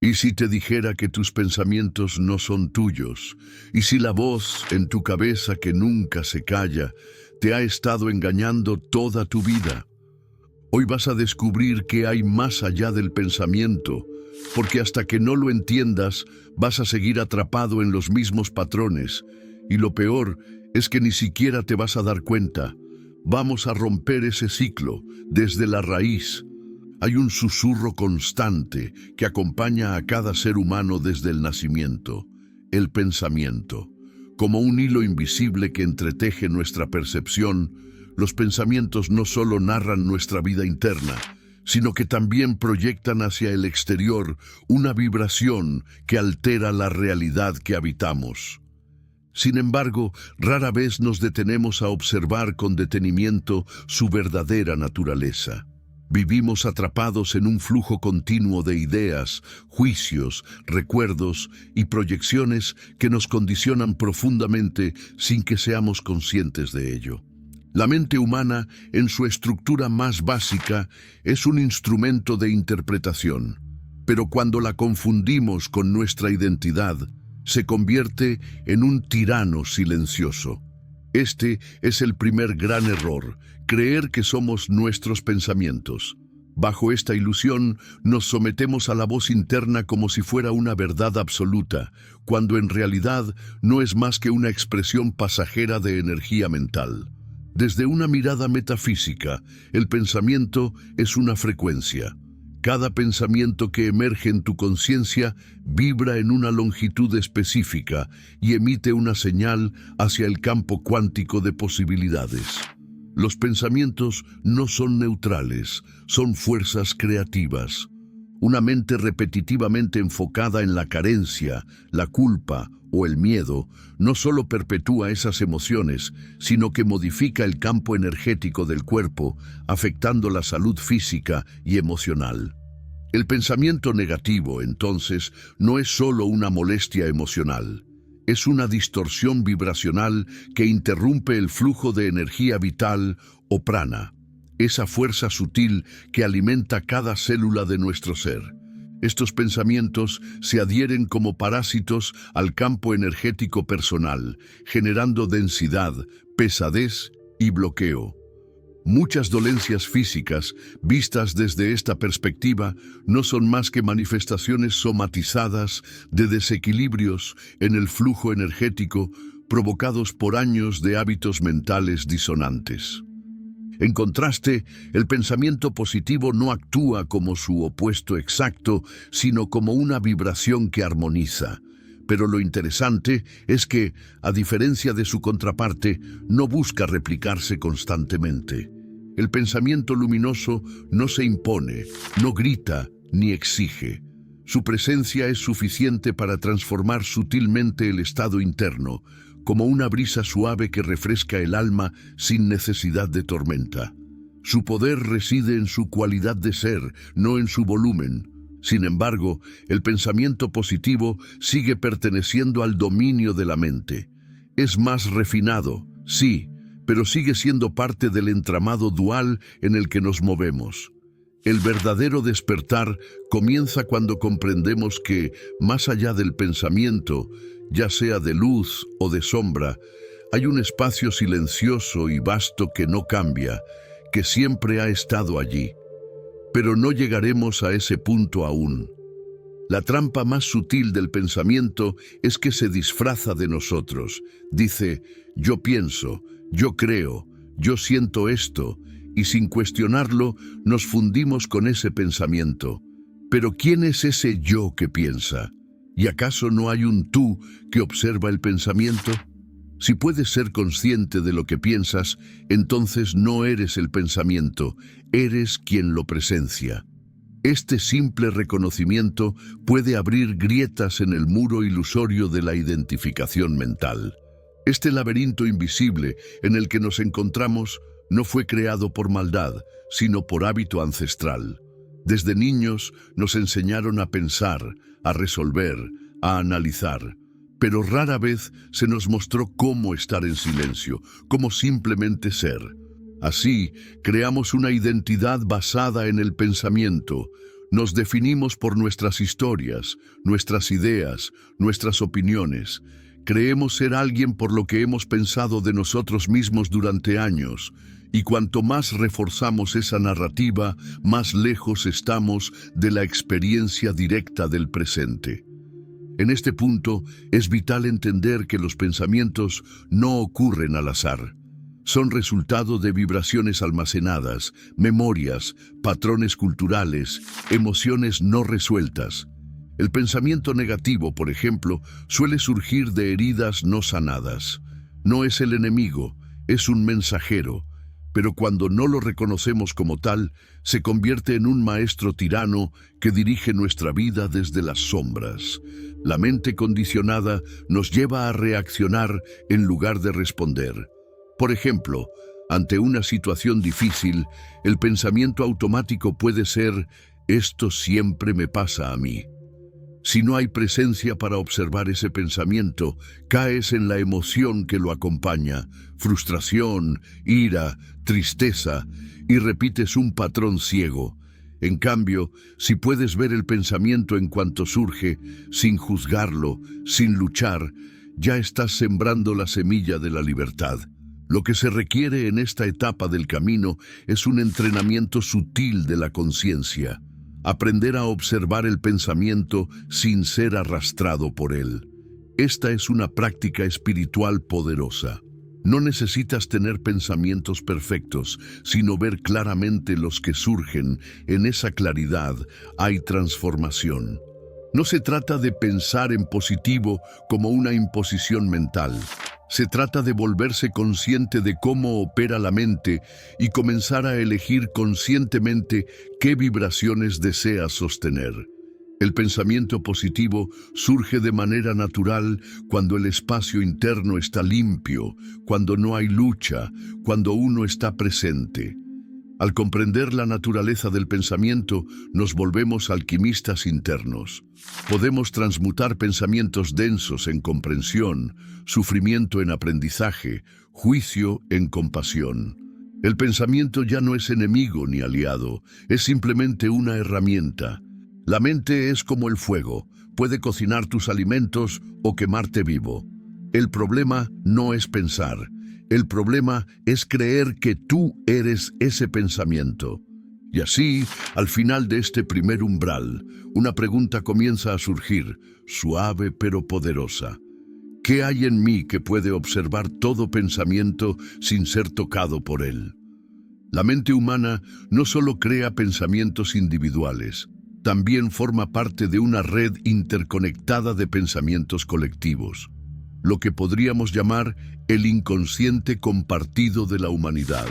¿Y si te dijera que tus pensamientos no son tuyos? ¿Y si la voz en tu cabeza que nunca se calla te ha estado engañando toda tu vida? Hoy vas a descubrir que hay más allá del pensamiento, porque hasta que no lo entiendas vas a seguir atrapado en los mismos patrones, y lo peor es que ni siquiera te vas a dar cuenta. Vamos a romper ese ciclo desde la raíz. Hay un susurro constante que acompaña a cada ser humano desde el nacimiento, el pensamiento. Como un hilo invisible que entreteje nuestra percepción, los pensamientos no solo narran nuestra vida interna, sino que también proyectan hacia el exterior una vibración que altera la realidad que habitamos. Sin embargo, rara vez nos detenemos a observar con detenimiento su verdadera naturaleza. Vivimos atrapados en un flujo continuo de ideas, juicios, recuerdos y proyecciones que nos condicionan profundamente sin que seamos conscientes de ello. La mente humana, en su estructura más básica, es un instrumento de interpretación, pero cuando la confundimos con nuestra identidad, se convierte en un tirano silencioso. Este es el primer gran error, creer que somos nuestros pensamientos. Bajo esta ilusión, nos sometemos a la voz interna como si fuera una verdad absoluta, cuando en realidad no es más que una expresión pasajera de energía mental. Desde una mirada metafísica, el pensamiento es una frecuencia. Cada pensamiento que emerge en tu conciencia vibra en una longitud específica y emite una señal hacia el campo cuántico de posibilidades. Los pensamientos no son neutrales, son fuerzas creativas. Una mente repetitivamente enfocada en la carencia, la culpa o el miedo no solo perpetúa esas emociones, sino que modifica el campo energético del cuerpo, afectando la salud física y emocional. El pensamiento negativo, entonces, no es solo una molestia emocional. Es una distorsión vibracional que interrumpe el flujo de energía vital o prana, esa fuerza sutil que alimenta cada célula de nuestro ser. Estos pensamientos se adhieren como parásitos al campo energético personal, generando densidad, pesadez y bloqueo. Muchas dolencias físicas, vistas desde esta perspectiva, no son más que manifestaciones somatizadas de desequilibrios en el flujo energético provocados por años de hábitos mentales disonantes. En contraste, el pensamiento positivo no actúa como su opuesto exacto, sino como una vibración que armoniza. Pero lo interesante es que, a diferencia de su contraparte, no busca replicarse constantemente. El pensamiento luminoso no se impone, no grita ni exige. Su presencia es suficiente para transformar sutilmente el estado interno, como una brisa suave que refresca el alma sin necesidad de tormenta. Su poder reside en su cualidad de ser, no en su volumen. Sin embargo, el pensamiento positivo sigue perteneciendo al dominio de la mente. Es más refinado, sí, pero sigue siendo parte del entramado dual en el que nos movemos. El verdadero despertar comienza cuando comprendemos que, más allá del pensamiento, ya sea de luz o de sombra, hay un espacio silencioso y vasto que no cambia, que siempre ha estado allí. Pero no llegaremos a ese punto aún. La trampa más sutil del pensamiento es que se disfraza de nosotros. Dice, yo pienso, yo creo, yo siento esto, y sin cuestionarlo nos fundimos con ese pensamiento. Pero ¿quién es ese yo que piensa? ¿Y acaso no hay un tú que observa el pensamiento? Si puedes ser consciente de lo que piensas, entonces no eres el pensamiento, eres quien lo presencia. Este simple reconocimiento puede abrir grietas en el muro ilusorio de la identificación mental. Este laberinto invisible en el que nos encontramos no fue creado por maldad, sino por hábito ancestral. Desde niños nos enseñaron a pensar, a resolver, a analizar, pero rara vez se nos mostró cómo estar en silencio, cómo simplemente ser. Así, creamos una identidad basada en el pensamiento, Nos definimos por nuestras historias, nuestras ideas, nuestras opiniones. Creemos ser alguien por lo que hemos pensado de nosotros mismos durante años, y cuanto más reforzamos esa narrativa, más lejos estamos de la experiencia directa del presente. En este punto, es vital entender que los pensamientos no ocurren al azar. Son resultado de vibraciones almacenadas, memorias, patrones culturales, emociones no resueltas. El pensamiento negativo, por ejemplo, suele surgir de heridas no sanadas. No es el enemigo, es un mensajero, pero cuando no lo reconocemos como tal, se convierte en un maestro tirano que dirige nuestra vida desde las sombras. La mente condicionada nos lleva a reaccionar en lugar de responder. Por ejemplo, ante una situación difícil, el pensamiento automático puede ser: esto siempre me pasa a mí. Si no hay presencia para observar ese pensamiento, caes en la emoción que lo acompaña, frustración, ira, tristeza, y repites un patrón ciego. En cambio, si puedes ver el pensamiento en cuanto surge, sin juzgarlo, sin luchar, ya estás sembrando la semilla de la libertad. Lo que se requiere en esta etapa del camino es un entrenamiento sutil de la conciencia. Aprender a observar el pensamiento sin ser arrastrado por él. Esta es una práctica espiritual poderosa. No necesitas tener pensamientos perfectos, sino ver claramente los que surgen. En esa claridad hay transformación. No se trata de pensar en positivo como una imposición mental. Se trata de volverse consciente de cómo opera la mente y comenzar a elegir conscientemente qué vibraciones desea sostener. El pensamiento positivo surge de manera natural cuando el espacio interno está limpio, cuando no hay lucha, cuando uno está presente. Al comprender la naturaleza del pensamiento, nos volvemos alquimistas internos. Podemos transmutar pensamientos densos en comprensión, sufrimiento en aprendizaje, juicio en compasión. El pensamiento ya no es enemigo ni aliado, es simplemente una herramienta. La mente es como el fuego, puede cocinar tus alimentos o quemarte vivo. El problema no es pensar. El problema es creer que tú eres ese pensamiento. Y así, al final de este primer umbral, una pregunta comienza a surgir, suave pero poderosa. ¿Qué hay en mí que puede observar todo pensamiento sin ser tocado por él? La mente humana no solo crea pensamientos individuales, también forma parte de una red interconectada de pensamientos colectivos, lo que podríamos llamar el inconsciente compartido de la humanidad.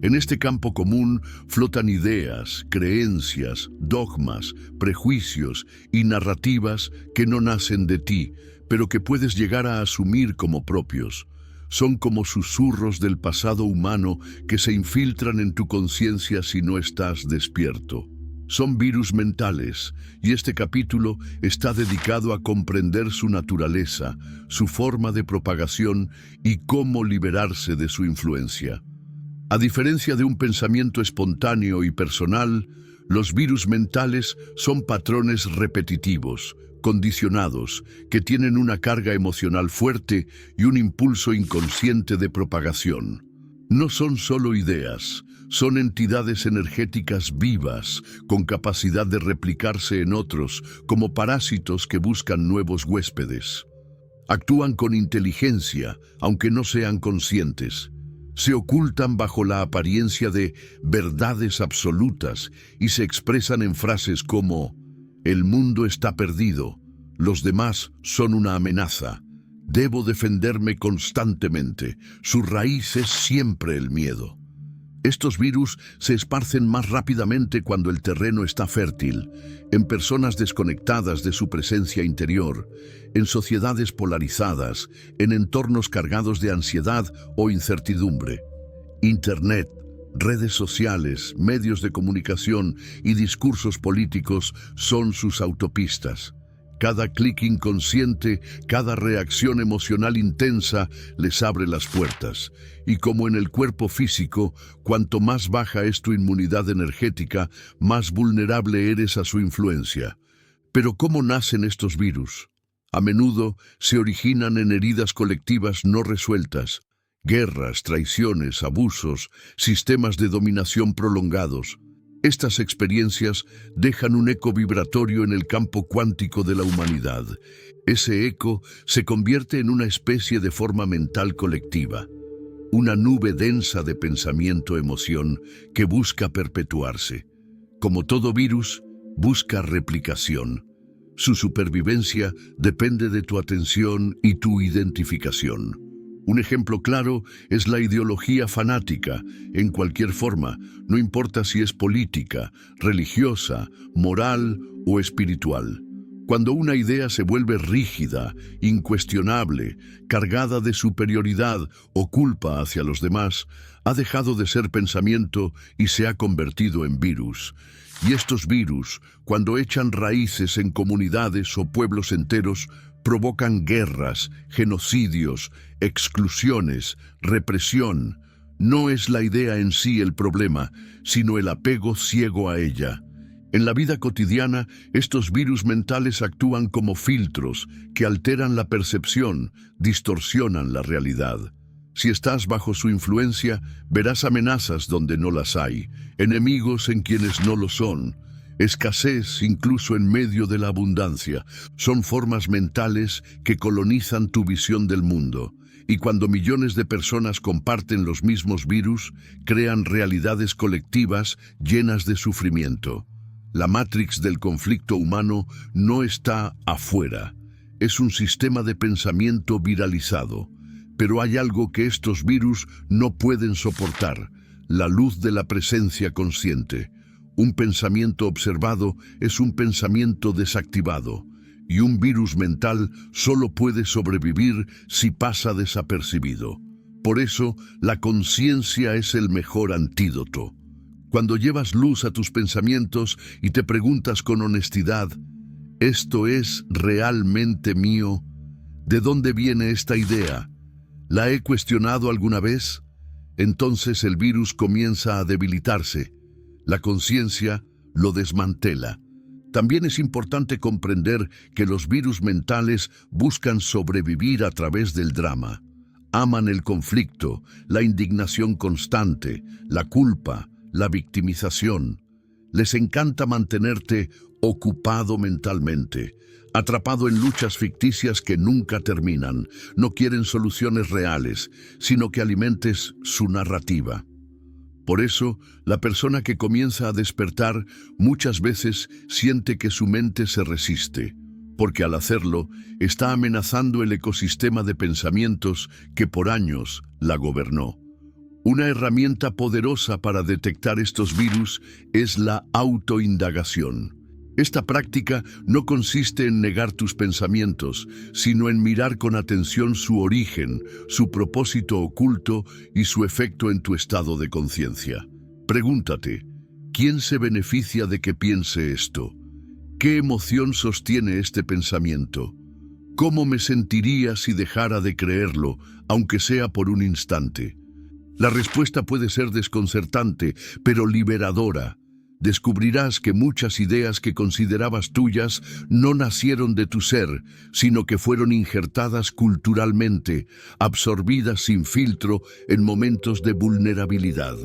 En este campo común flotan ideas, creencias, dogmas, prejuicios y narrativas que no nacen de ti, pero que puedes llegar a asumir como propios. Son como susurros del pasado humano que se infiltran en tu conciencia si no estás despierto. Son virus mentales, y este capítulo está dedicado a comprender su naturaleza, su forma de propagación y cómo liberarse de su influencia. A diferencia de un pensamiento espontáneo y personal, los virus mentales son patrones repetitivos, condicionados, que tienen una carga emocional fuerte y un impulso inconsciente de propagación. No son solo ideas, son entidades energéticas vivas, con capacidad de replicarse en otros, como parásitos que buscan nuevos huéspedes. Actúan con inteligencia, aunque no sean conscientes. Se ocultan bajo la apariencia de verdades absolutas y se expresan en frases como: el mundo está perdido, los demás son una amenaza, debo defenderme constantemente, su raíz es siempre el miedo. Estos virus se esparcen más rápidamente cuando el terreno está fértil, en personas desconectadas de su presencia interior, en sociedades polarizadas, en entornos cargados de ansiedad o incertidumbre. Internet, redes sociales, medios de comunicación y discursos políticos son sus autopistas. Cada clic inconsciente, cada reacción emocional intensa les abre las puertas. Y como en el cuerpo físico, cuanto más baja es tu inmunidad energética, más vulnerable eres a su influencia. Pero ¿cómo nacen estos virus? A menudo se originan en heridas colectivas no resueltas, guerras, traiciones, abusos, sistemas de dominación prolongados. Estas experiencias dejan un eco vibratorio en el campo cuántico de la humanidad. Ese eco se convierte en una especie de forma mental colectiva, una nube densa de pensamiento-emoción que busca perpetuarse. Como todo virus, busca replicación. Su supervivencia depende de tu atención y tu identificación. Un ejemplo claro es la ideología fanática, en cualquier forma, no importa si es política, religiosa, moral o espiritual. Cuando una idea se vuelve rígida, incuestionable, cargada de superioridad o culpa hacia los demás, ha dejado de ser pensamiento y se ha convertido en virus. Y estos virus, cuando echan raíces en comunidades o pueblos enteros, provocan guerras, genocidios, exclusiones, represión. No es la idea en sí el problema, sino el apego ciego a ella. En la vida cotidiana, estos virus mentales actúan como filtros que alteran la percepción, distorsionan la realidad. Si estás bajo su influencia, verás amenazas donde no las hay, enemigos en quienes no lo son, escasez incluso en medio de la abundancia. Son formas mentales que colonizan tu visión del mundo. Y cuando millones de personas comparten los mismos virus, crean realidades colectivas llenas de sufrimiento. La Matrix del conflicto humano no está afuera. Es un sistema de pensamiento viralizado. Pero hay algo que estos virus no pueden soportar: la luz de la presencia consciente. Un pensamiento observado es un pensamiento desactivado, y un virus mental solo puede sobrevivir si pasa desapercibido. Por eso, la conciencia es el mejor antídoto. Cuando llevas luz a tus pensamientos y te preguntas con honestidad, ¿esto es realmente mío? ¿De dónde viene esta idea? ¿La he cuestionado alguna vez? Entonces el virus comienza a debilitarse. La conciencia lo desmantela. También es importante comprender que los virus mentales buscan sobrevivir a través del drama. Aman el conflicto, la indignación constante, la culpa, la victimización. Les encanta mantenerte ocupado mentalmente, atrapado en luchas ficticias que nunca terminan. No quieren soluciones reales, sino que alimentes su narrativa. Por eso, la persona que comienza a despertar muchas veces siente que su mente se resiste, porque al hacerlo está amenazando el ecosistema de pensamientos que por años la gobernó. Una herramienta poderosa para detectar estos virus es la autoindagación. Esta práctica no consiste en negar tus pensamientos, sino en mirar con atención su origen, su propósito oculto y su efecto en tu estado de conciencia. Pregúntate, ¿quién se beneficia de que piense esto? ¿Qué emoción sostiene este pensamiento? ¿Cómo me sentiría si dejara de creerlo, aunque sea por un instante? La respuesta puede ser desconcertante, pero liberadora. Descubrirás que muchas ideas que considerabas tuyas no nacieron de tu ser, sino que fueron injertadas culturalmente, absorbidas sin filtro en momentos de vulnerabilidad.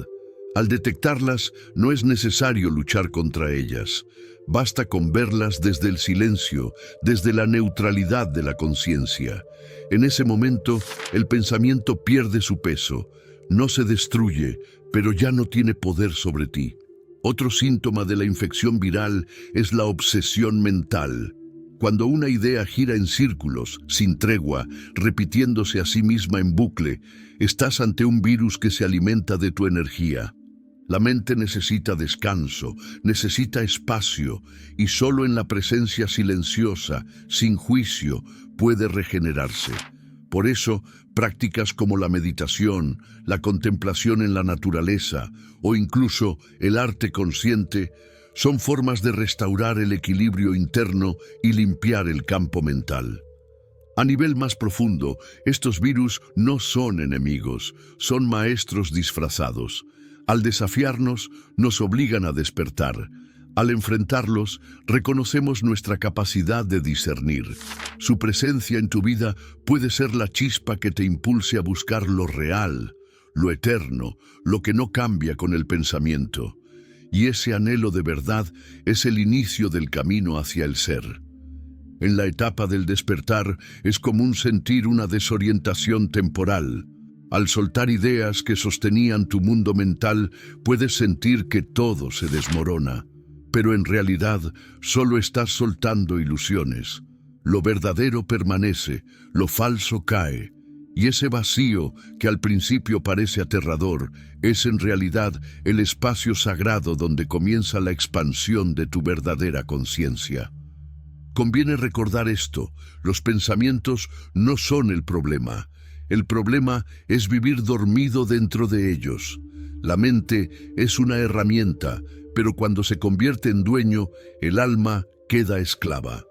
Al detectarlas, no es necesario luchar contra ellas. Basta con verlas desde el silencio, desde la neutralidad de la conciencia. En ese momento, el pensamiento pierde su peso. No se destruye, pero ya no tiene poder sobre ti. Otro síntoma de la infección viral es la obsesión mental. Cuando una idea gira en círculos, sin tregua, repitiéndose a sí misma en bucle, estás ante un virus que se alimenta de tu energía. La mente necesita descanso, necesita espacio, y solo en la presencia silenciosa, sin juicio, puede regenerarse. Por eso, prácticas como la meditación, la contemplación en la naturaleza o incluso el arte consciente Son formas de restaurar el equilibrio interno y limpiar el campo mental. A nivel más profundo, estos virus no son enemigos, son maestros disfrazados. Al desafiarnos, nos obligan a despertar. Al enfrentarlos, reconocemos nuestra capacidad de discernir. Su presencia en tu vida puede ser la chispa que te impulse a buscar lo real, lo eterno, lo que no cambia con el pensamiento. Y ese anhelo de verdad es el inicio del camino hacia el ser. En la etapa del despertar es común sentir una desorientación temporal. Al soltar ideas que sostenían tu mundo mental, puedes sentir que todo se desmorona. Pero en realidad solo estás soltando ilusiones. Lo verdadero permanece, lo falso cae. Y ese vacío, que al principio parece aterrador, es en realidad el espacio sagrado donde comienza la expansión de tu verdadera conciencia. Conviene recordar esto: los pensamientos no son el problema. El problema es vivir dormido dentro de ellos. La mente es una herramienta, pero cuando se convierte en dueño, el alma queda esclava.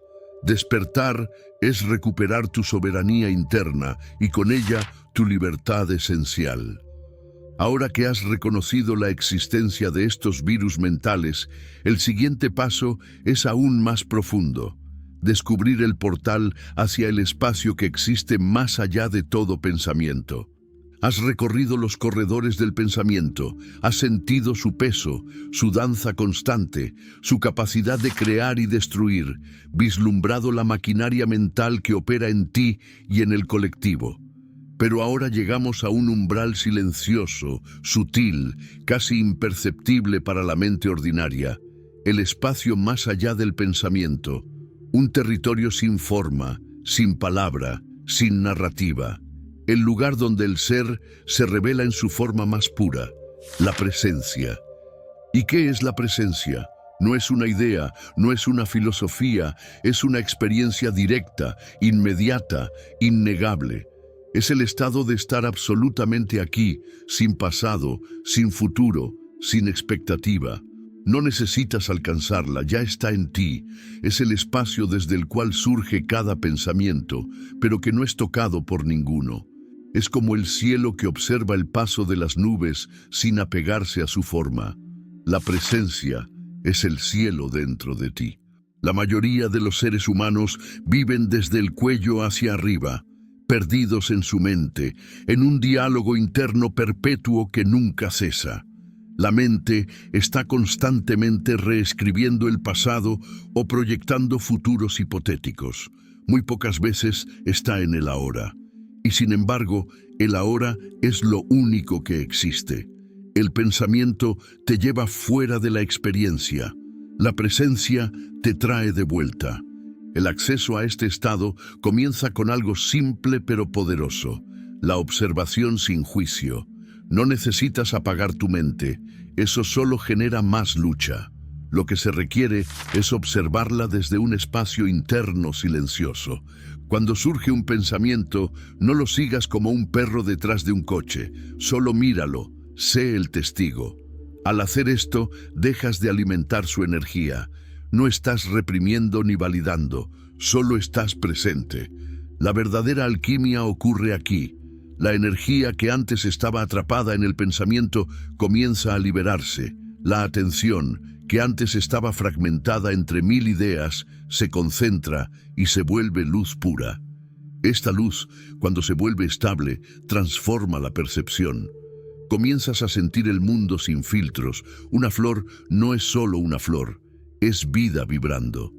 Despertar es recuperar tu soberanía interna y con ella tu libertad esencial. Ahora que has reconocido la existencia de estos virus mentales, el siguiente paso es aún más profundo: descubrir el portal hacia el espacio que existe más allá de todo pensamiento. Has recorrido los corredores del pensamiento, has sentido su peso, su danza constante, su capacidad de crear y destruir, vislumbrado la maquinaria mental que opera en ti y en el colectivo. Pero ahora llegamos a un umbral silencioso, sutil, casi imperceptible para la mente ordinaria, el espacio más allá del pensamiento, un territorio sin forma, sin palabra, sin narrativa. El lugar donde el ser se revela en su forma más pura, la presencia. ¿Y qué es la presencia? No es una idea, no es una filosofía, es una experiencia directa, inmediata, innegable. Es el estado de estar absolutamente aquí, sin pasado, sin futuro, sin expectativa. No necesitas alcanzarla, ya está en ti. Es el espacio desde el cual surge cada pensamiento, pero que no es tocado por ninguno. Es como el cielo que observa el paso de las nubes sin apegarse a su forma. La presencia es el cielo dentro de ti. La mayoría de los seres humanos viven desde el cuello hacia arriba, perdidos en su mente, en un diálogo interno perpetuo que nunca cesa. La mente está constantemente reescribiendo el pasado o proyectando futuros hipotéticos. Muy pocas veces está en el ahora. Y sin embargo, el ahora es lo único que existe. El pensamiento te lleva fuera de la experiencia. La presencia te trae de vuelta. El acceso a este estado comienza con algo simple pero poderoso: la observación sin juicio. No necesitas apagar tu mente, eso solo genera más lucha. Lo que se requiere es observarla desde un espacio interno silencioso. Cuando surge un pensamiento, no lo sigas como un perro detrás de un coche, solo míralo, sé el testigo. Al hacer esto, dejas de alimentar su energía. No estás reprimiendo ni validando, solo estás presente. La verdadera alquimia ocurre aquí. La energía que antes estaba atrapada en el pensamiento comienza a liberarse. La atención, que antes estaba fragmentada entre 1000 ideas, se concentra y se vuelve luz pura. Esta luz, cuando se vuelve estable, transforma la percepción. Comienzas a sentir el mundo sin filtros. Una flor no es solo una flor, es vida vibrando.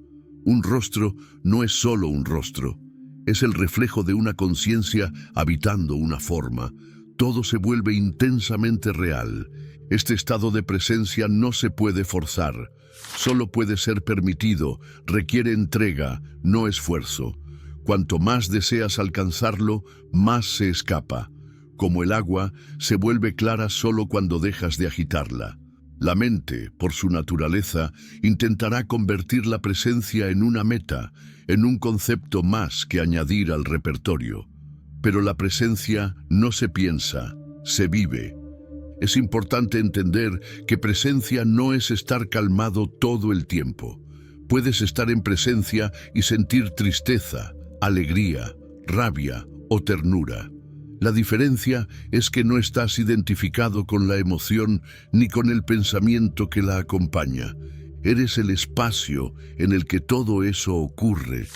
Un rostro no es solo un rostro, es el reflejo de una conciencia habitando una forma. Todo se vuelve intensamente real. Este estado de presencia no se puede forzar, solo puede ser permitido, requiere entrega, no esfuerzo. Cuanto más deseas alcanzarlo, más se escapa. Como el agua, se vuelve clara solo cuando dejas de agitarla. La mente, por su naturaleza, intentará convertir la presencia en una meta, en un concepto más que añadir al repertorio. Pero la presencia no se piensa, se vive. Es importante entender que presencia no es estar calmado todo el tiempo. Puedes estar en presencia y sentir tristeza, alegría, rabia o ternura. La diferencia es que no estás identificado con la emoción ni con el pensamiento que la acompaña. Eres el espacio en el que todo eso ocurre.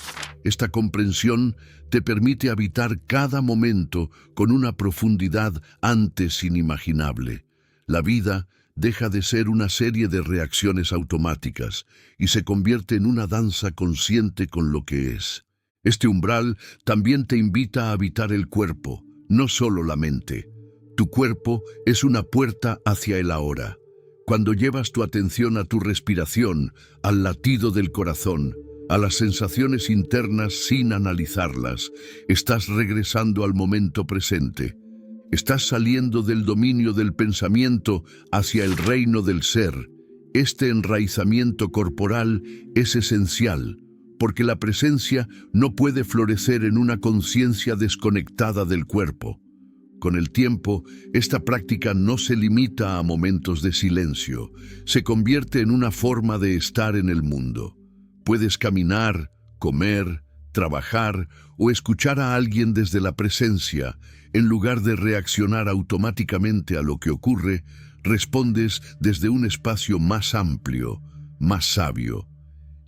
Esta comprensión te permite habitar cada momento con una profundidad antes inimaginable. La vida deja de ser una serie de reacciones automáticas y se convierte en una danza consciente con lo que es. Este umbral también te invita a habitar el cuerpo, no solo la mente. Tu cuerpo es una puerta hacia el ahora. Cuando llevas tu atención a tu respiración, al latido del corazón, a las sensaciones internas sin analizarlas, estás regresando al momento presente. Estás saliendo del dominio del pensamiento hacia el reino del ser. Este enraizamiento corporal es esencial, porque la presencia no puede florecer en una conciencia desconectada del cuerpo. Con el tiempo, esta práctica no se limita a momentos de silencio, se convierte en una forma de estar en el mundo. Puedes caminar, comer, trabajar o escuchar a alguien desde la presencia. En lugar de reaccionar automáticamente a lo que ocurre, respondes desde un espacio más amplio, más sabio.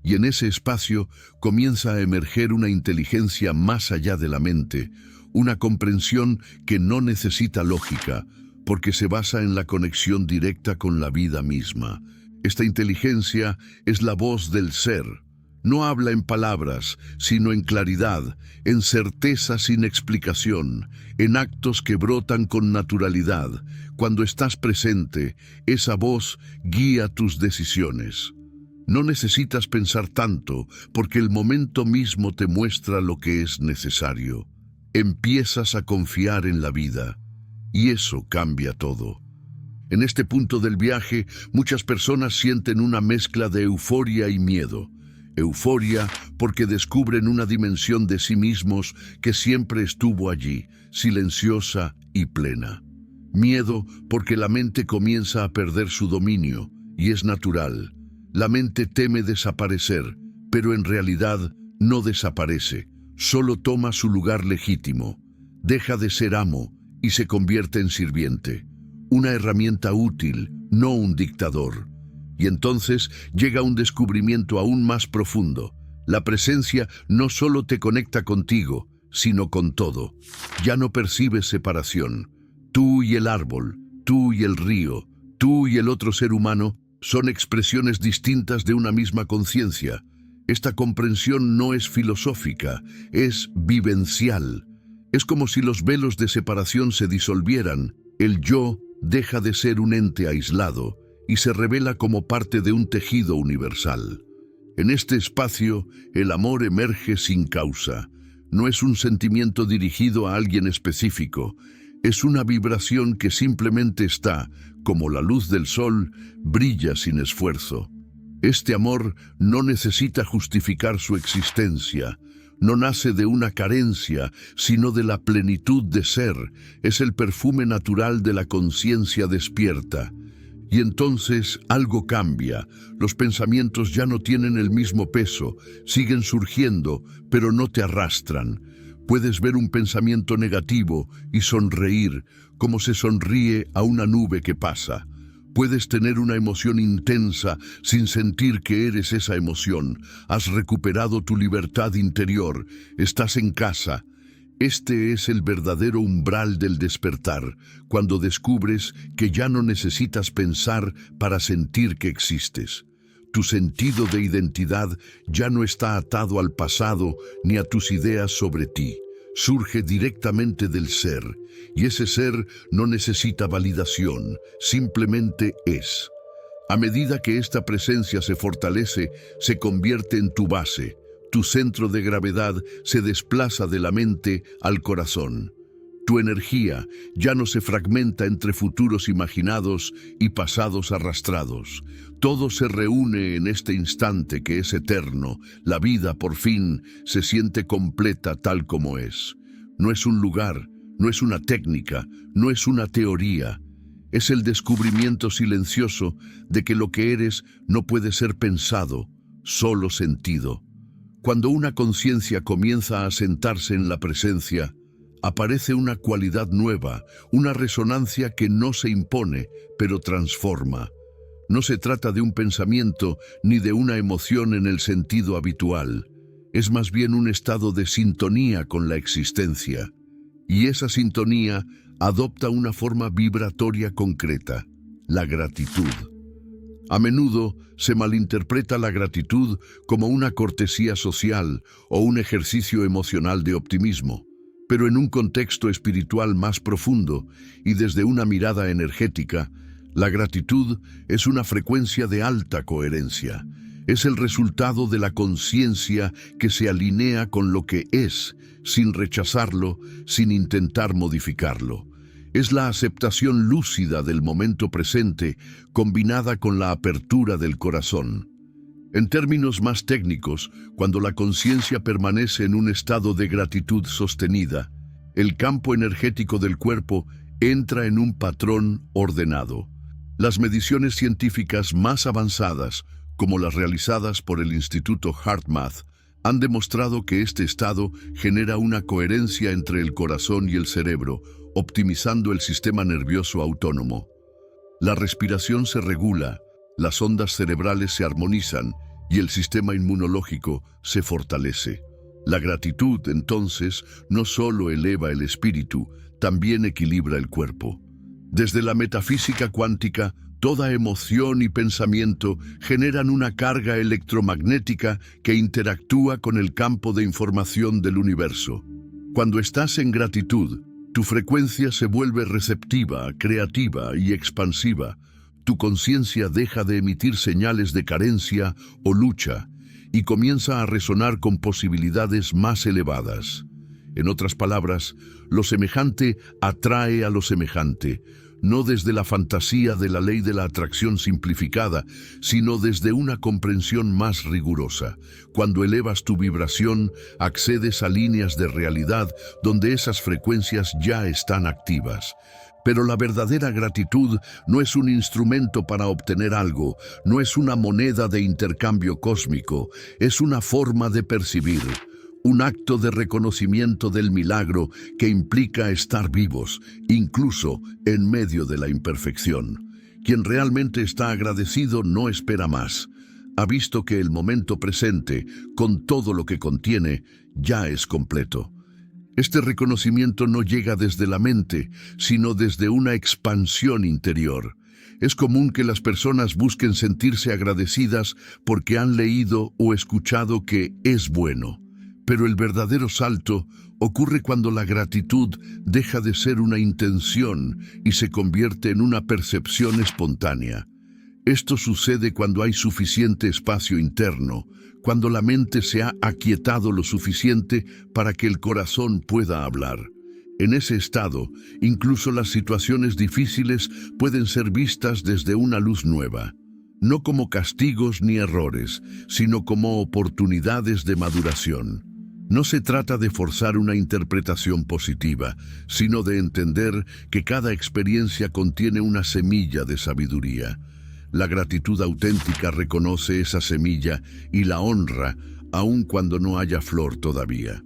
Y en ese espacio comienza a emerger una inteligencia más allá de la mente, una comprensión que no necesita lógica, porque se basa en la conexión directa con la vida misma. Esta inteligencia es la voz del ser. No habla en palabras, sino en claridad, en certeza sin explicación, en actos que brotan con naturalidad. Cuando estás presente, esa voz guía tus decisiones. No necesitas pensar tanto, porque el momento mismo te muestra lo que es necesario. Empiezas a confiar en la vida, y eso cambia todo. En este punto del viaje, muchas personas sienten una mezcla de euforia y miedo. Euforia porque descubren una dimensión de sí mismos que siempre estuvo allí, silenciosa y plena. Miedo porque la mente comienza a perder su dominio, y es natural. La mente teme desaparecer, pero en realidad no desaparece, solo toma su lugar legítimo. Deja de ser amo y se convierte en sirviente. Una herramienta útil, no un dictador. Y entonces llega un descubrimiento aún más profundo. La presencia no solo te conecta contigo, sino con todo. Ya no percibes separación. Tú y el árbol, tú y el río, tú y el otro ser humano son expresiones distintas de una misma conciencia. Esta comprensión no es filosófica, es vivencial. Es como si los velos de separación se disolvieran. El yo deja de ser un ente aislado y se revela como parte de un tejido universal. En este espacio, el amor emerge sin causa. No es un sentimiento dirigido a alguien específico. Es una vibración que simplemente está, como la luz del sol, brilla sin esfuerzo. Este amor no necesita justificar su existencia. No nace de una carencia, sino de la plenitud de ser. Es el perfume natural de la conciencia despierta. Y entonces algo cambia. Los pensamientos ya no tienen el mismo peso, siguen surgiendo, pero no te arrastran. Puedes ver un pensamiento negativo y sonreír, como se sonríe a una nube que pasa. Puedes tener una emoción intensa sin sentir que eres esa emoción. Has recuperado tu libertad interior. Estás en casa. Este es el verdadero umbral del despertar, cuando descubres que ya no necesitas pensar para sentir que existes. Tu sentido de identidad ya no está atado al pasado ni a tus ideas sobre ti. Surge directamente del ser, y ese ser no necesita validación, simplemente es. A medida que esta presencia se fortalece, se convierte en tu base. Tu centro de gravedad se desplaza de la mente al corazón. Tu energía ya no se fragmenta entre futuros imaginados y pasados arrastrados. Todo se reúne en este instante que es eterno. La vida, por fin, se siente completa tal como es. No es un lugar, no es una técnica, no es una teoría. es el descubrimiento silencioso de que lo que eres no puede ser pensado, solo sentido. Cuando una conciencia comienza a sentarse en la presencia, aparece una cualidad nueva, una resonancia que no se impone, pero transforma. No se trata de un pensamiento ni de una emoción en el sentido habitual. Es más bien un estado de sintonía con la existencia. Y esa sintonía adopta una forma vibratoria concreta, la gratitud. A menudo se malinterpreta la gratitud como una cortesía social o un ejercicio emocional de optimismo, pero en un contexto espiritual más profundo y desde una mirada energética, la gratitud es una frecuencia de alta coherencia. Es el resultado de la conciencia que se alinea con lo que es, sin rechazarlo, sin intentar modificarlo. Es la aceptación lúcida del momento presente, combinada con la apertura del corazón. En términos más técnicos, cuando la conciencia permanece en un estado de gratitud sostenida, el campo energético del cuerpo entra en un patrón ordenado. Las mediciones científicas más avanzadas, como las realizadas por el Instituto HeartMath, han demostrado que este estado genera una coherencia entre el corazón y el cerebro, optimizando el sistema nervioso autónomo. La respiración se regula, las ondas cerebrales se armonizan y el sistema inmunológico se fortalece. La gratitud, entonces, no solo eleva el espíritu, también equilibra el cuerpo. Desde la metafísica cuántica, toda emoción y pensamiento generan una carga electromagnética que interactúa con el campo de información del universo. Cuando estás en gratitud, tu frecuencia se vuelve receptiva, creativa y expansiva. Tu conciencia deja de emitir señales de carencia o lucha y comienza a resonar con posibilidades más elevadas. En otras palabras, lo semejante atrae a lo semejante, no desde la fantasía de la ley de la atracción simplificada, sino desde una comprensión más rigurosa. Cuando elevas tu vibración, accedes a líneas de realidad donde esas frecuencias ya están activas. Pero la verdadera gratitud no es un instrumento para obtener algo, no es una moneda de intercambio cósmico, es una forma de percibir. Un acto de reconocimiento del milagro que implica estar vivos, incluso en medio de la imperfección. Quien realmente está agradecido no espera más. Ha visto que el momento presente, con todo lo que contiene, ya es completo. Este reconocimiento no llega desde la mente, sino desde una expansión interior. Es común que las personas busquen sentirse agradecidas porque han leído o escuchado que es bueno. Pero el verdadero salto ocurre cuando la gratitud deja de ser una intención y se convierte en una percepción espontánea. Esto sucede cuando hay suficiente espacio interno, cuando la mente se ha aquietado lo suficiente para que el corazón pueda hablar. En ese estado, incluso las situaciones difíciles pueden ser vistas desde una luz nueva. No como castigos ni errores, sino como oportunidades de maduración. No se trata de forzar una interpretación positiva, sino de entender que cada experiencia contiene una semilla de sabiduría. La gratitud auténtica reconoce esa semilla y la honra, aun cuando no haya flor todavía.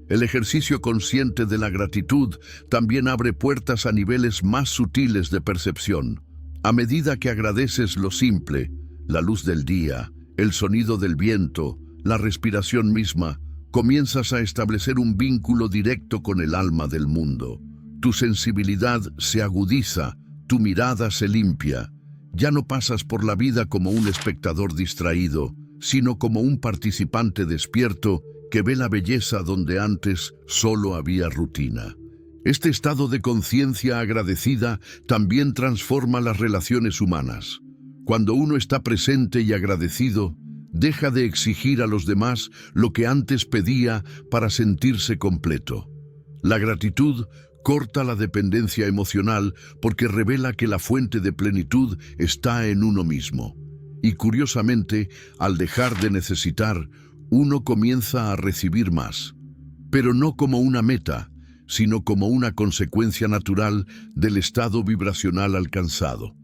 El ejercicio consciente de la gratitud también abre puertas a niveles más sutiles de percepción. A medida que agradeces lo simple, la luz del día, el sonido del viento, la respiración misma, comienzas a establecer un vínculo directo con el alma del mundo. Tu sensibilidad se agudiza, tu mirada se limpia. Ya no pasas por la vida como un espectador distraído, sino como un participante despierto que ve la belleza donde antes solo había rutina. Este estado de conciencia agradecida también transforma las relaciones humanas. Cuando uno está presente y agradecido, deja de exigir a los demás lo que antes pedía para sentirse completo. La gratitud corta la dependencia emocional porque revela que la fuente de plenitud está en uno mismo. Y curiosamente, al dejar de necesitar, uno comienza a recibir más. Pero no como una meta, sino como una consecuencia natural del estado vibracional alcanzado.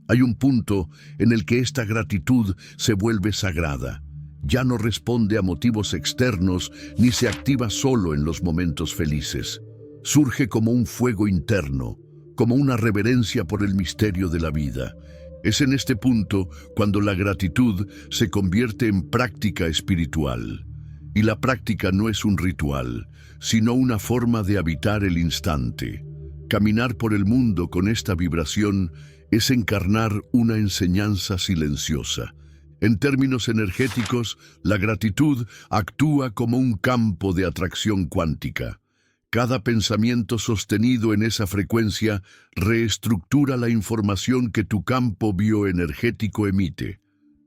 Hay un punto en el que esta gratitud se vuelve sagrada. Ya no responde a motivos externos ni se activa solo en los momentos felices. Surge como un fuego interno, como una reverencia por el misterio de la vida. Es en este punto cuando la gratitud se convierte en práctica espiritual. Y la práctica no es un ritual, sino una forma de habitar el instante. Caminar por el mundo con esta vibración es encarnar una enseñanza silenciosa. En términos energéticos, la gratitud actúa como un campo de atracción cuántica. Cada pensamiento sostenido en esa frecuencia reestructura la información que tu campo bioenergético emite.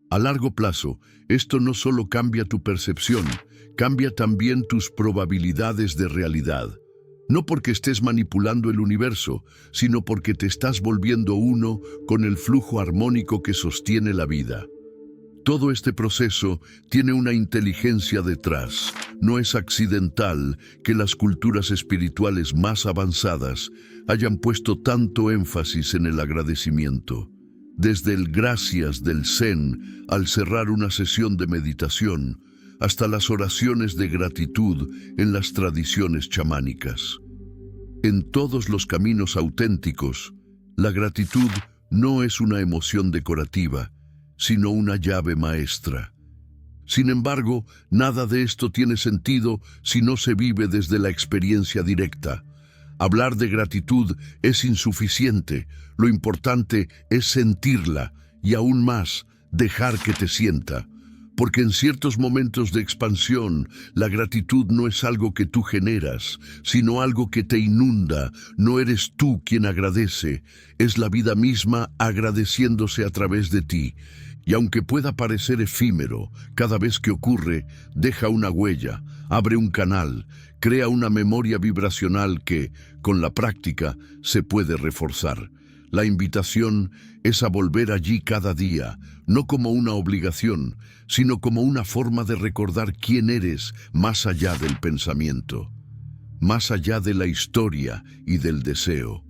A largo plazo, esto no solo cambia tu percepción, cambia también tus probabilidades de realidad. No porque estés manipulando el universo, sino porque te estás volviendo uno con el flujo armónico que sostiene la vida. Todo este proceso tiene una inteligencia detrás. No es accidental que las culturas espirituales más avanzadas hayan puesto tanto énfasis en el agradecimiento. Desde el gracias del Zen al cerrar una sesión de meditación, hasta las oraciones de gratitud en las tradiciones chamánicas. En todos los caminos auténticos, la gratitud no es una emoción decorativa, sino una llave maestra. Sin embargo, nada de esto tiene sentido si no se vive desde la experiencia directa. Hablar de gratitud es insuficiente, lo importante es sentirla y aún más, dejar que te sienta. Porque en ciertos momentos de expansión, la gratitud no es algo que tú generas, sino algo que te inunda. No eres tú quien agradece, es la vida misma agradeciéndose a través de ti. Y aunque pueda parecer efímero, cada vez que ocurre, deja una huella, abre un canal, crea una memoria vibracional que, con la práctica, se puede reforzar. La invitación es a volver allí cada día, no como una obligación, sino como una forma de recordar quién eres más allá del pensamiento, más allá de la historia y del deseo.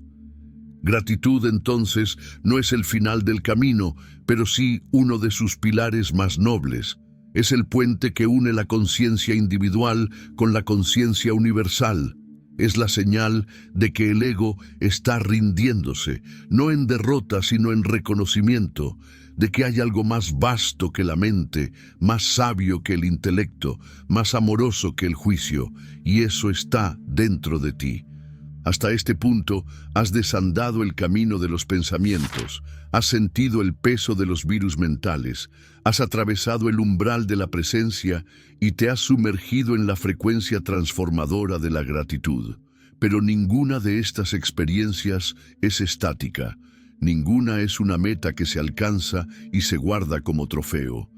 Gratitud, entonces, no es el final del camino, pero sí uno de sus pilares más nobles. Es el puente que une la conciencia individual con la conciencia universal. Es la señal de que el ego está rindiéndose, no en derrota, sino en reconocimiento, de que hay algo más vasto que la mente, más sabio que el intelecto, más amoroso que el juicio, y eso está dentro de ti. Hasta este punto has desandado el camino de los pensamientos, has sentido el peso de los virus mentales, has atravesado el umbral de la presencia y te has sumergido en la frecuencia transformadora de la gratitud. Pero ninguna de estas experiencias es estática, ninguna es una meta que se alcanza y se guarda como trofeo.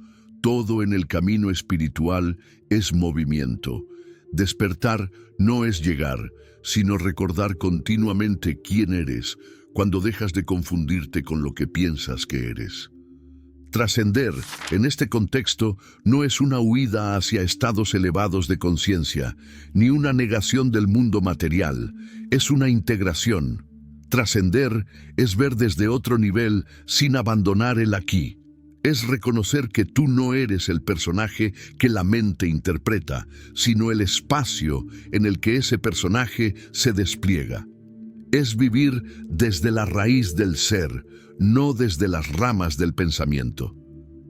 Todo en el camino espiritual es movimiento. Despertar no es llegar, sino recordar continuamente quién eres cuando dejas de confundirte con lo que piensas que eres. Trascender, en este contexto, no es una huida hacia estados elevados de conciencia, ni una negación del mundo material, es una integración. Trascender es ver desde otro nivel sin abandonar el aquí. Es reconocer que tú no eres el personaje que la mente interpreta, sino el espacio en el que ese personaje se despliega. Es vivir desde la raíz del ser, no desde las ramas del pensamiento.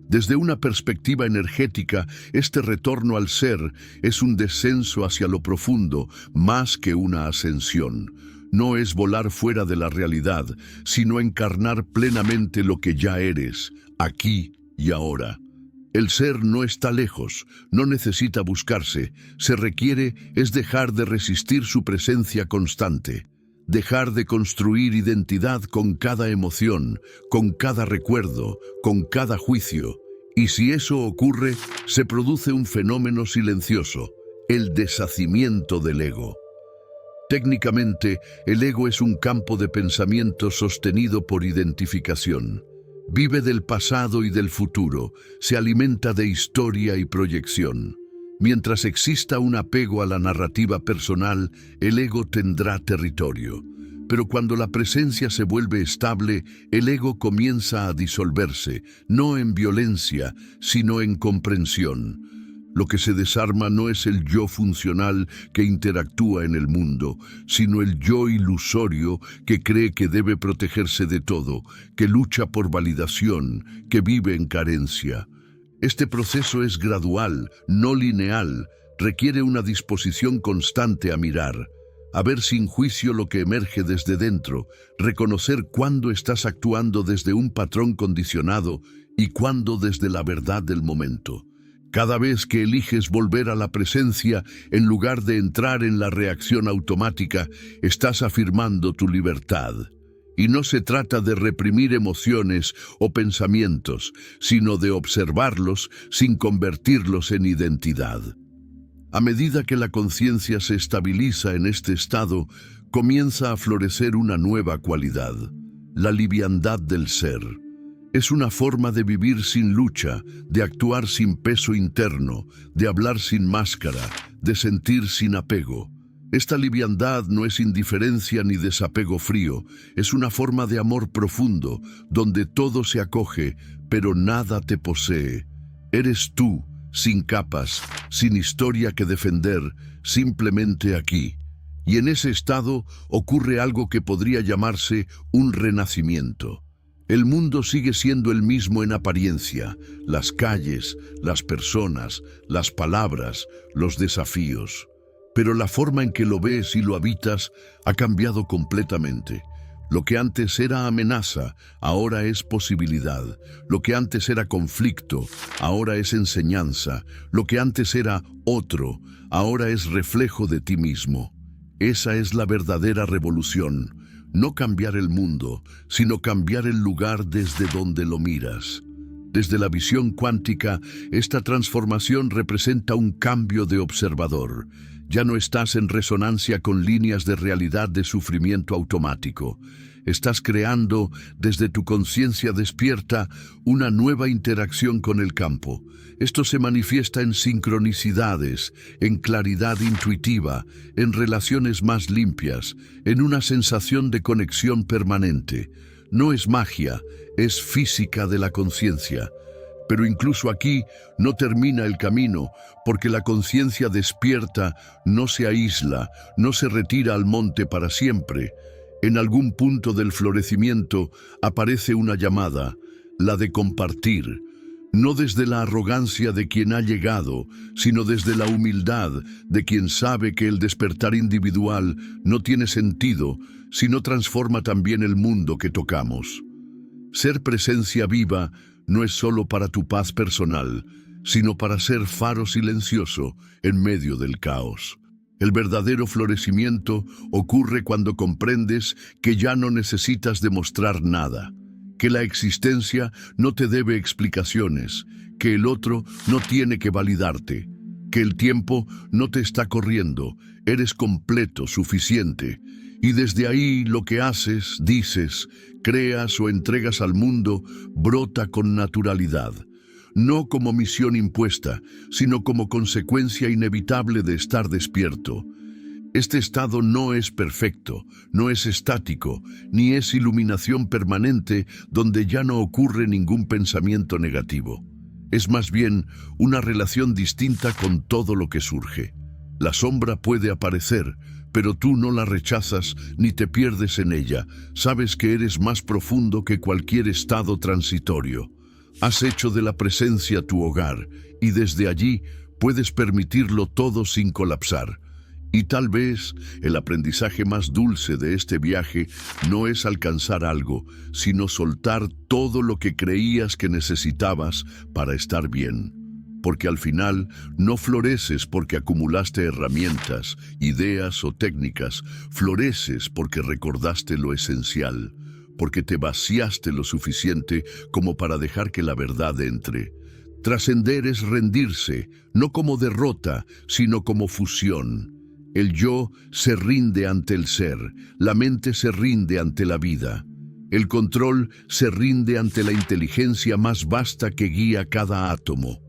Desde una perspectiva energética, este retorno al ser es un descenso hacia lo profundo, más que una ascensión. No es volar fuera de la realidad, sino encarnar plenamente lo que ya eres, aquí y ahora. El ser no está lejos, no necesita buscarse, se requiere es dejar de resistir su presencia constante, dejar de construir identidad con cada emoción, con cada recuerdo, con cada juicio. Y si eso ocurre, se produce un fenómeno silencioso, el deshacimiento del ego. Técnicamente, el ego es un campo de pensamiento sostenido por identificación. Vive del pasado y del futuro, se alimenta de historia y proyección. Mientras exista un apego a la narrativa personal, el ego tendrá territorio. Pero cuando la presencia se vuelve estable, el ego comienza a disolverse, no en violencia, sino en comprensión. Lo que se desarma no es el yo funcional que interactúa en el mundo, sino el yo ilusorio que cree que debe protegerse de todo, que lucha por validación, que vive en carencia. Este proceso es gradual, no lineal, requiere una disposición constante a mirar, a ver sin juicio lo que emerge desde dentro, reconocer cuándo estás actuando desde un patrón condicionado y cuándo desde la verdad del momento. Cada vez que eliges volver a la presencia, en lugar de entrar en la reacción automática, estás afirmando tu libertad. Y no se trata de reprimir emociones o pensamientos, sino de observarlos sin convertirlos en identidad. A medida que la conciencia se estabiliza en este estado, comienza a florecer una nueva cualidad, la liviandad del ser. Es una forma de vivir sin lucha, de actuar sin peso interno, de hablar sin máscara, de sentir sin apego. Esta liviandad no es indiferencia ni desapego frío, es una forma de amor profundo, donde todo se acoge, pero nada te posee. Eres tú, sin capas, sin historia que defender, simplemente aquí. Y en ese estado ocurre algo que podría llamarse un renacimiento. El mundo sigue siendo el mismo en apariencia, las calles, las personas, las palabras, los desafíos. Pero la forma en que lo ves y lo habitas ha cambiado completamente. Lo que antes era amenaza, ahora es posibilidad. Lo que antes era conflicto, ahora es enseñanza. Lo que antes era otro, ahora es reflejo de ti mismo. Esa es la verdadera revolución. No cambiar el mundo, sino cambiar el lugar desde donde lo miras. Desde la visión cuántica, esta transformación representa un cambio de observador. Ya no estás en resonancia con líneas de realidad de sufrimiento automático. Estás creando, desde tu conciencia despierta, una nueva interacción con el campo. Esto se manifiesta en sincronicidades, en claridad intuitiva, en relaciones más limpias, en una sensación de conexión permanente. No es magia, es física de la conciencia. Pero incluso aquí no termina el camino, porque la conciencia despierta no se aísla, no se retira al monte para siempre. En algún punto del florecimiento aparece una llamada, la de compartir, no desde la arrogancia de quien ha llegado, sino desde la humildad de quien sabe que el despertar individual no tiene sentido si no transforma también el mundo que tocamos. Ser presencia viva no es solo para tu paz personal, sino para ser faro silencioso en medio del caos. El verdadero florecimiento ocurre cuando comprendes que ya no necesitas demostrar nada, que la existencia no te debe explicaciones, que el otro no tiene que validarte, que el tiempo no te está corriendo, eres completo, suficiente. Y desde ahí lo que haces, dices, creas o entregas al mundo brota con naturalidad. No como misión impuesta, sino como consecuencia inevitable de estar despierto. Este estado no es perfecto, no es estático, ni es iluminación permanente donde ya no ocurre ningún pensamiento negativo. Es más bien una relación distinta con todo lo que surge. La sombra puede aparecer, pero tú no la rechazas ni te pierdes en ella. Sabes que eres más profundo que cualquier estado transitorio. Has hecho de la presencia tu hogar y desde allí puedes permitirlo todo sin colapsar. Y tal vez el aprendizaje más dulce de este viaje no es alcanzar algo, sino soltar todo lo que creías que necesitabas para estar bien. Porque al final no floreces porque acumulaste herramientas, ideas o técnicas, floreces porque recordaste lo esencial, porque te vaciaste lo suficiente como para dejar que la verdad entre. Trascender es rendirse, no como derrota, sino como fusión. El yo se rinde ante el ser, la mente se rinde ante la vida. El control se rinde ante la inteligencia más vasta que guía cada átomo.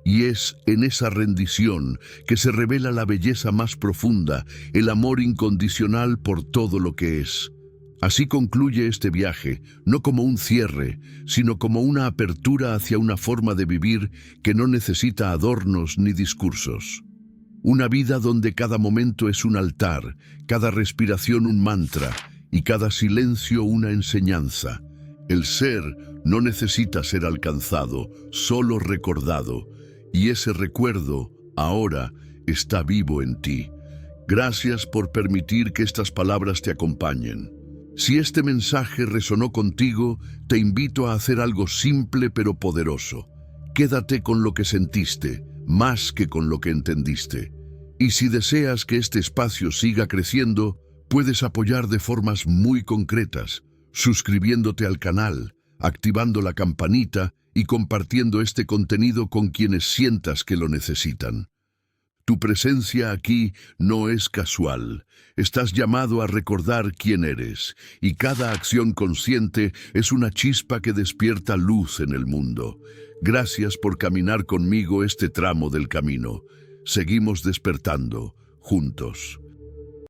Y es en esa rendición que se revela la belleza más profunda, el amor incondicional por todo lo que es. Así concluye este viaje, no como un cierre, sino como una apertura hacia una forma de vivir que no necesita adornos ni discursos. Una vida donde cada momento es un altar, cada respiración un mantra y cada silencio una enseñanza. El ser no necesita ser alcanzado, solo recordado, y ese recuerdo, ahora, está vivo en ti. Gracias por permitir que estas palabras te acompañen. Si este mensaje resonó contigo, te invito a hacer algo simple pero poderoso. Quédate con lo que sentiste, más que con lo que entendiste. Y si deseas que este espacio siga creciendo, puedes apoyar de formas muy concretas, suscribiéndote al canal, activando la campanita y compartiendo este contenido con quienes sientas que lo necesitan. Tu presencia aquí no es casual. Estás llamado a recordar quién eres, y cada acción consciente es una chispa que despierta luz en el mundo. Gracias por caminar conmigo este tramo del camino. Seguimos despertando, juntos.